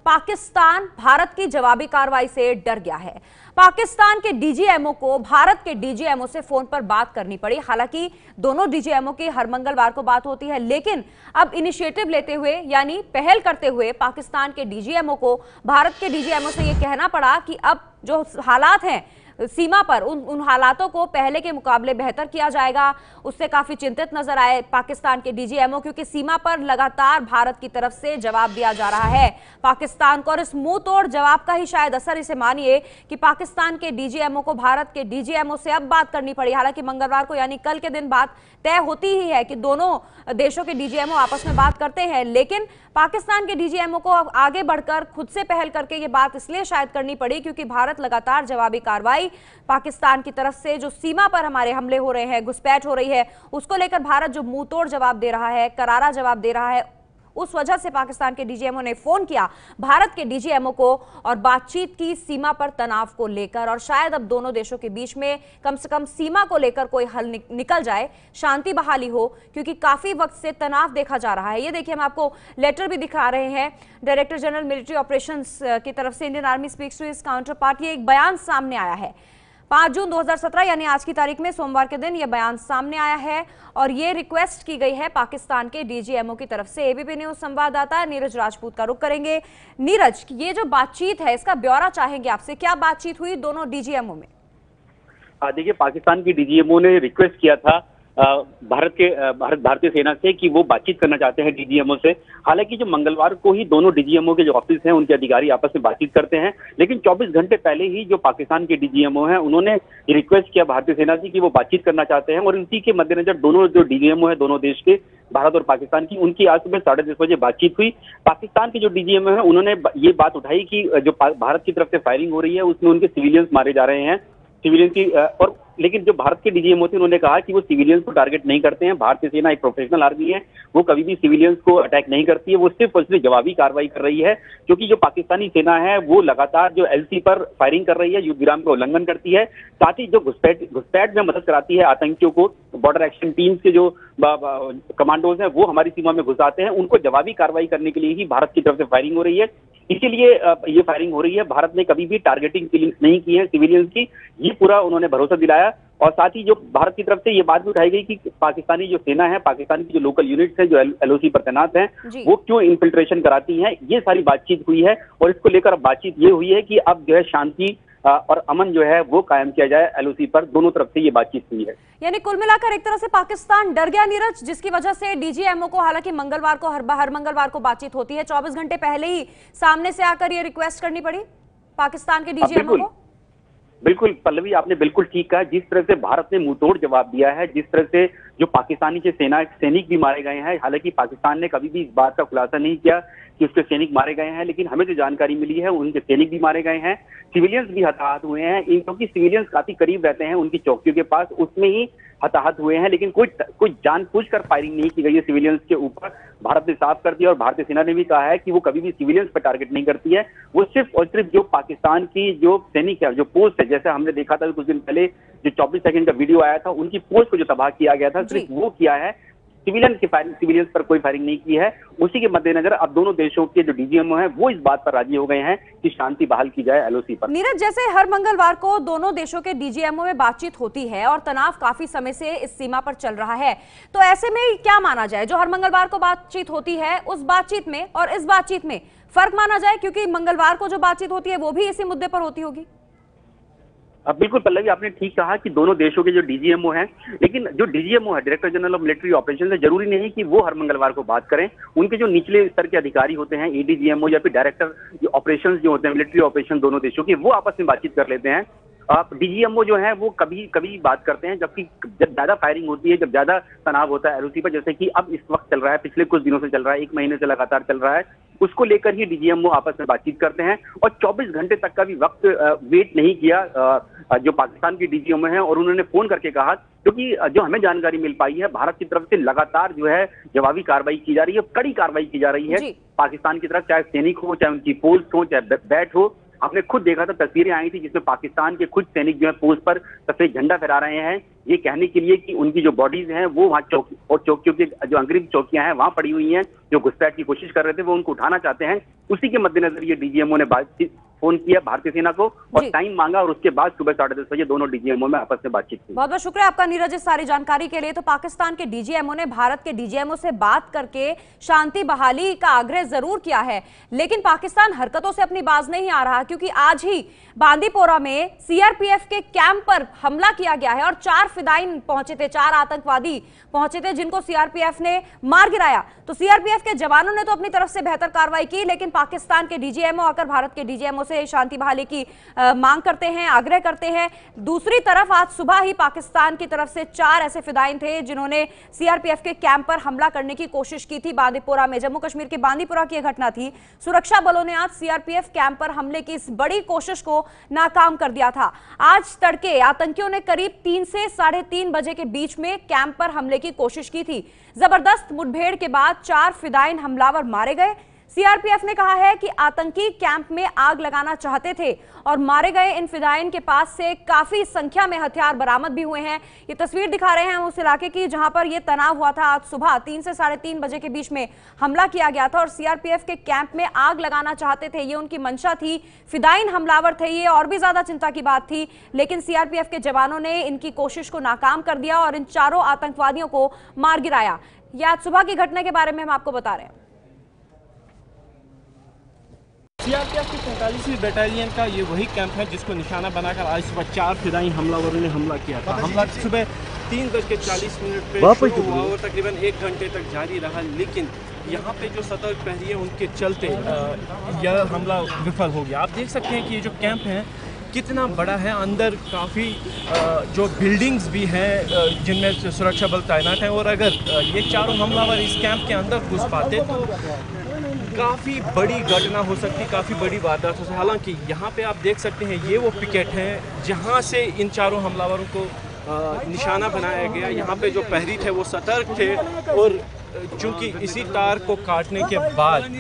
पाकिस्तान भारत की जवाबी कार्रवाई से डर गया है। पाकिस्तान के डीजीएमओ को भारत के डीजीएमओ से फोन पर बात करनी पड़ी। हालांकि दोनों डीजीएमओ की हर मंगलवार को बात होती है, लेकिन अब इनिशिएटिव लेते हुए यानी पहल करते हुए पाकिस्तान के डीजीएमओ को भारत के डीजीएमओ से यह कहना पड़ा कि अब जो हालात हैं सीमा पर उन हालातों को पहले के मुकाबले बेहतर किया जाएगा। उससे काफी चिंतित नजर आए पाकिस्तान के डीजीएमओ, क्योंकि सीमा पर लगातार भारत की तरफ से जवाब दिया जा रहा है पाकिस्तान को, और इस मुंह तोड़ जवाब का ही शायद असर इसे मानिए कि पाकिस्तान के डीजीएमओ को भारत के डीजीएमओ से अब बात करनी पड़ी। हालांकि मंगलवार को यानी कल के दिन बात तय होती ही है कि दोनों देशों के डीजीएमओ आपस में बात करते हैं, लेकिन पाकिस्तान के डीजीएमओ को आगे बढ़कर खुद से पहल करके ये बात इसलिए शायद करनी पड़ी क्योंकि भारत लगातार जवाबी कार्रवाई पाकिस्तान की तरफ से जो सीमा पर हमारे हमले हो रहे हैं, घुसपैठ हो रही है, उसको लेकर भारत जो मुंहतोड़ जवाब दे रहा है, करारा जवाब दे रहा है, उस वजह से पाकिस्तान के डीजीएमओ ने फोन किया भारत के डीजीएमओ को और बातचीत की सीमा पर तनाव को लेकर। और शायद अब दोनों देशों के बीच में कम से कम सीमा को लेकर कोई हल निकल जाए, शांति बहाली हो, क्योंकि काफी वक्त से तनाव देखा जा रहा है। ये देखिए, हम आपको लेटर भी दिखा रहे हैं डायरेक्टर जनरल मिलिट्री ऑपरेशंस की तरफ से, Indian army speaks to his counterpart. ये एक बयान सामने आया है 5 जून 2017 यानी आज की तारीख में, सोमवार के दिन यह बयान सामने आया है और ये रिक्वेस्ट की गई है पाकिस्तान के डीजीएमओ की तरफ से। एबीपी न्यूज संवाददाता नीरज राजपूत का रुख करेंगे। नीरज, ये जो बातचीत है इसका ब्यौरा चाहेंगे आपसे, क्या बातचीत हुई दोनों डीजीएमओ में? देखिए, पाकिस्तान की डीजीएमओ ने रिक्वेस्ट किया था भारतीय सेना से कि वो बातचीत करना चाहते हैं डीजीएमओ से। हालांकि जो मंगलवार को ही दोनों डीजीएमओ के जो ऑफिस हैं उनके अधिकारी आपस में बातचीत करते हैं, लेकिन 24 घंटे पहले ही जो पाकिस्तान के डीजीएमओ हैं उन्होंने रिक्वेस्ट किया भारतीय सेना से कि वो बातचीत करना चाहते हैं। और इसी के मद्देनजर दोनों जो डीजीएमओ है दोनों देश के, भारत और पाकिस्तान की, उनकी आज सुबह 10:30 बजे बातचीत हुई। पाकिस्तान के जो डीजीएमओ है उन्होंने ये बात उठाई कि जो भारत की तरफ से फायरिंग हो रही है उसमें उनके सिविलियंस मारे जा रहे हैं, सिविलियन की और लेकिन जो भारत के डीजीएमओ थे उन्होंने कहा कि वो सिविलियंस को टारगेट नहीं करते हैं। भारतीय सेना एक प्रोफेशनल आर्मी है, वो कभी भी सिविलियंस को अटैक नहीं करती है, वो सिर्फ और सिर्फ जवाबी कार्रवाई कर रही है। क्योंकि जो पाकिस्तानी सेना है वो लगातार जो एलसी पर फायरिंग कर रही है, युद्ध विराम का उल्लंघन करती है, साथ ही जो घुसपैठ में मदद कराती है आतंकियों को। बॉर्डर एक्शन टीम्स के जो कमांडोज हैं वो हमारी सीमा में घुस आते हैं, उनको जवाबी कार्रवाई करने के लिए ही भारत की तरफ से फायरिंग हो रही है। इसीलिए ये फायरिंग हो रही है। भारत ने कभी भी टारगेटिंग किलिंग्स नहीं की है सिविलियंस की, ये पूरा उन्होंने भरोसा दिलाया। और साथ ही जो भारत की तरफ से ये बात भी उठाई गई कि पाकिस्तानी जो सेना है, पाकिस्तान की जो लोकल यूनिट्स हैं जो एलओसी पर तैनात हैं, वो क्यों इन्फिल्ट्रेशन कराती हैं, ये सारी बातचीत हुई है। और इसको लेकर अब बातचीत ये हुई है कि अब जो है शांति और अमन जो है वो कायम किया जाए एलओसी पर। दोनों तरफ से ये बातचीत हुई है। यानी कुल मिलाकर एक तरह से पाकिस्तान डर गया नीरज, जिसकी वजह से डीजीएमओ को, हालांकि मंगलवार को हर मंगलवार को बातचीत होती है, 24 घंटे पहले ही सामने से आकर ये रिक्वेस्ट करनी पड़ी पाकिस्तान के डीजीएमओ को। बिल्कुल पल्लवी, आपने बिल्कुल ठीक कहा। जिस तरह से भारत ने मुंहतोड़ जवाब दिया है, जिस तरह से जो पाकिस्तानी के सैनिक भी मारे गए हैं, हालांकि पाकिस्तान ने कभी भी इस बात का खुलासा नहीं किया कि उसके सैनिक मारे गए हैं, लेकिन हमें जो जानकारी मिली है उनके सैनिक भी मारे गए हैं, सिविलियंस भी हताहत हुए हैं, क्योंकि सिविलियंस काफी करीब रहते हैं उनकी चौकियों के पास, उसमें ही हताहत हुए हैं। लेकिन कोई जानबूझकर फायरिंग नहीं की गई है सिविलियंस के ऊपर, भारत ने साफ कर दिया। और भारतीय सेना ने भी कहा है कि वो कभी भी सिविलियंस पर टारगेट नहीं करती है, वो सिर्फ और सिर्फ जो पाकिस्तान की जो सैनिक है, जो पोस्ट है, जैसे हमने देखा था कुछ दिन पहले जो 24 सेकंड का वीडियो आया था, उनकी पोस्ट को जो तबाह किया गया था सिर्फ वो किया है, सिविलियंस पर कोई फायरिंग नहीं की है। उसी के मद्देनजर अब दोनों देशों के जो डीजीएमओ हैं वो इस बात पर राजी हो गए हैं कि शांति बहाल की जाए एलओसी पर। नीरज, जैसे हर मंगलवार को दोनों देशों के डीजीएमओ में बातचीत होती है और तनाव काफी समय से इस सीमा पर चल रहा है, तो ऐसे में क्या माना जाए, जो हर मंगलवार को बातचीत होती है उस बातचीत में और इस बातचीत में फर्क माना जाए, क्योंकि मंगलवार को जो बातचीत होती है वो भी इसी मुद्दे पर होती होगी? बिल्कुल पल्लवी, आपने ठीक कहा कि दोनों देशों के जो डीजीएमओ हैं, लेकिन जो डीजीएमओ है, director general of military operation, है, जरूरी नहीं कि वो हर मंगलवार को बात करें। उनके जो निचले स्तर के अधिकारी होते हैं, एडीजीएमओ या फिर डायरेक्टर जो ऑपरेशंस जो होते हैं मिलिट्री ऑपरेशन दोनों देशों के, वो आपस में बातचीत कर लेते हैं। डीजीएमओ जो है वो कभी कभी बात करते हैं, जबकि जब ज्यादा फायरिंग होती है, जब ज्यादा तनाव होता है एलओसी पर, जैसे कि अब इस वक्त चल रहा है, पिछले कुछ दिनों से चल रहा है, 1 महीने से लगातार चल रहा है, उसको लेकर ही डीजीएमओ आपस में बातचीत करते हैं। और 24 घंटे तक का भी वक्त वेट नहीं किया जो पाकिस्तान के डीजीएमओ हैं, और उन्होंने फोन करके कहा, क्योंकि जो हमें जानकारी मिल पाई है भारत की तरफ से लगातार जो है जवाबी कार्रवाई की जा रही है, कड़ी कार्रवाई की जा रही है पाकिस्तान की तरफ, चाहे सैनिक हो, चाहे उनकी पोस्ट हो, चाहे बैट हो। आपने खुद देखा था, तस्वीरें आई थी जिसमें पाकिस्तान के कुछ सैनिक जो है पोस्ट पर सफेद झंडा फहरा रहे हैं, ये कहने के लिए कि उनकी जो बॉडीज हैं वो वहाँ चौकियों की जो अंग्रेजी चौकियां हैं वहां पड़ी हुई हैं, जो घुसपैठ की कोशिश कर रहे थे वो उनको उठाना चाहते हैं। उसी के मद्देनजर ये डीजीएमओ ने फोन किया भारतीय सेना को और टाइम मांगा और उसके बाद सुबह 10:30 बजे दोनों डीजीएमओ में आपस में बातचीत की। बहुत बहुत शुक्रिया आपका नीरज इस सारी जानकारी के लिए। तो पाकिस्तान के डीजीएमओ ने भारत के डीजीएमओ से बात करके शांति बहाली का आग्रह जरूर किया है, लेकिन पाकिस्तान हरकतों से अपनी बाज नहीं आ रहा, क्योंकि आज ही बांदीपोरा में सीआरपीएफ के कैंप पर हमला किया गया है और 4 फिदाइन पहुंचे थे, 4 आतंकवादी पहुंचे थे जिनको सीआरपीएफ ने मार गिराया। तो सीआरपीएफ के जवानों ने तो अपनी तरफ से बेहतर कार्रवाई की, लेकिन पाकिस्तान के डीजीएमओ आकर भारत के डीजीएमओ से शांति बहाली की मांग करते हैं, आग्रह करते हैं। दूसरी तरफ आज सुबह ही पाकिस्तान की तरफ से 4 ऐसे फिदाइन थे जिन्होंने सीआरपीएफ के कैंप पर हमला करने की कोशिश की थी बांदीपोरा में। जम्मू कश्मीर के बांदीपोरा की यह घटना थी। सुरक्षा बलों ने आज सीआरपीएफ कैंप पर हमले की इस बड़ी कोशिश को नाकाम कर दिया था। आज तड़के आतंकियों ने करीब 3 से 3:30 बजे के बीच में कैंप पर हमले की कोशिश की थी। जबरदस्त मुठभेड़ के बाद 4 फिदाइन हमलावर मारे गए। सीआरपीएफ ने कहा है कि आतंकी कैंप में आग लगाना चाहते थे और मारे गए इन फिदाइन के पास से काफी संख्या में हथियार बरामद भी हुए हैं। ये तस्वीर दिखा रहे हैं हम उस इलाके की जहां पर यह तनाव हुआ था। आज सुबह 3 से 3:30 बजे के बीच में हमला किया गया था और सीआरपीएफ के कैंप में आग लगाना चाहते थे, ये उनकी मंशा थी। फिदाइन हमलावर थे ये, और भी ज्यादा चिंता की बात थी, लेकिन सीआरपीएफ के जवानों ने इनकी कोशिश को नाकाम कर दिया और इन 4 आतंकवादियों को मार गिराया। यह आज सुबह की घटना के बारे में हम आपको बता रहे हैं। सीआरपीएफ की 45वीं बटालियन का ये वही कैंप है जिसको निशाना बनाकर आज सुबह 4 फिदाई हमलावरों ने हमला किया था। हमला सुबह 3:40 पे शुरू हुआ और तकरीबन 1 घंटे तक जारी रहा, लेकिन यहाँ पे जो सतर्क प्रहरी है उनके चलते यह हमला विफल हो गया। आप देख सकते हैं कि ये जो कैंप है कितना बड़ा है, अंदर काफ़ी जो बिल्डिंग्स भी हैं जिनमें सुरक्षा बल तैनात हैं, और अगर ये 4 हमलावर इस कैंप के अंदर घुस पाते तो काफ़ी बड़ी घटना हो सकती, काफ़ी बड़ी वारदात हो सकती। हालांकि यहाँ पे आप देख सकते हैं ये वो पिकेट है जहाँ से इन 4 हमलावरों को निशाना बनाया गया। यहाँ पे जो प्रहरी थे वो सतर्क थे और चूँकि इसी तार को काटने के बाद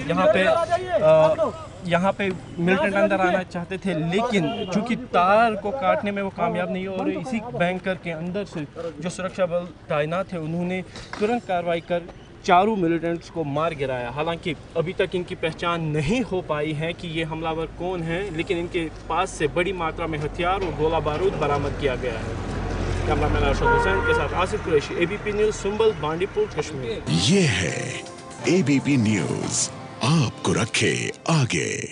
यहाँ पे मिलिटेंट अंदर आना चाहते थे, लेकिन चूँकि तार को काटने में वो कामयाब नहीं, और इसी बैंकर के अंदर से जो सुरक्षा बल तैनात थे उन्होंने तुरंत कार्रवाई कर 4 मिलिटेंट्स को मार गिराया। हालांकि अभी तक इनकी पहचान नहीं हो पाई है कि ये हमलावर कौन है, लेकिन इनके पास से बड़ी मात्रा में हथियार और गोला बारूद बरामद किया गया है। कैमरामैन अरशद हुसैन के साथ आसिफ कुरैशी, एबीपी न्यूज़, सुंबल, बांदीपुर, कश्मीर। ये है एबीपी न्यूज़, आपको रखे आगे।